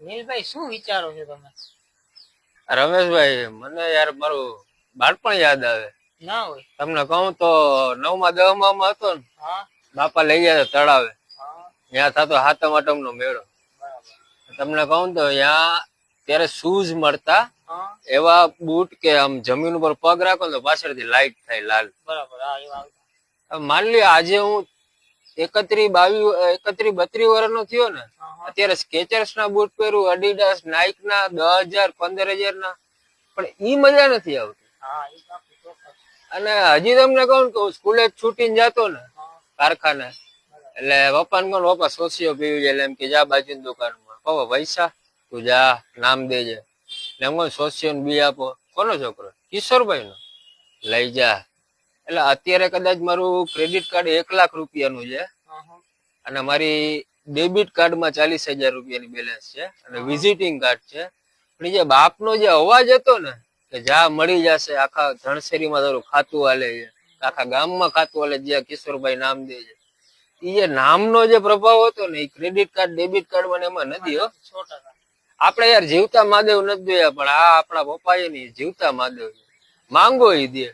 નીલભાઈ શું વિચારો છો તમે? રમેશભાઈ, મને યાર મારું બાળપણ યાદ આવે. ના હોય તમને કહું તો 9મા 10મા માં હતો ને, હા બાપા લઈ ગયા તળાવે. હા ત્યાં થતો હાથમ આઠમ નો મેળો. બરાબર તમને કહું તો ત્યાં ત્યારે શૂઝ મળતા, હા એવા બૂટ કે આમ જમીન ઉપર પગ રાખો ને તો પાછળથી લાઈટ થાય લાલ. બરાબર હા એવા આવતા. હવે માની લ્યો આજે હું 31-32 વર્ષનો થયો ને, અત્યારે સ્કેચર્સ ના બૂટ પહેરું, અડીડાસ, નાઇક ના 10,000 15,000 ના, પણ ઈ મજા નથી આવતી. હા એ તો આપણું ચોક્કસ. અને હજી તમને કહું તો સ્કૂલે છૂટીને જતો ને હા કારખાને, એટલે પપ્પાને કહું પપ્પા સોસિયો પીવી જાય, એટલે એમ કે જા બાજુની દુકાનમાં. પપ્પા પૈસા? તું જા નામ દેજે. એટલે એમ કહું સોસિયો બી આપો. કોનો છોકરો? કિશોરભાઈ નો. લઈ જા. એટલે અત્યારે કદાચ મારું ક્રેડિટ કાર્ડ 1 લાખ રૂપિયાનું છે, અને મારી ડેબિટ કાર્ડમાં 40,000 રૂપિયાની બેલેન્સ છે, અને વિઝિટિંગ કાર્ડ છે. પણ જે બાપનો જે અવાજ હતો ને કે જા મળી જશે, આખા ધણસેરીમાં તારું ખાતું હાલે છે, આખા ગામમાં ખાતું હાલે, જ્યાં કિશોરભાઈ નામ દે છે, એ જે નામનો જે પ્રભાવ હતો ને, એ ક્રેડિટ કાર્ડ ડેબિટ કાર્ડ એમાં નથી હો. આપણે યાર જીવતા મહાદેવ નથી જોયા, પણ આ આપણા પપ્પાએ ની જીવતા મહાદેવ માંગો ઈ દે.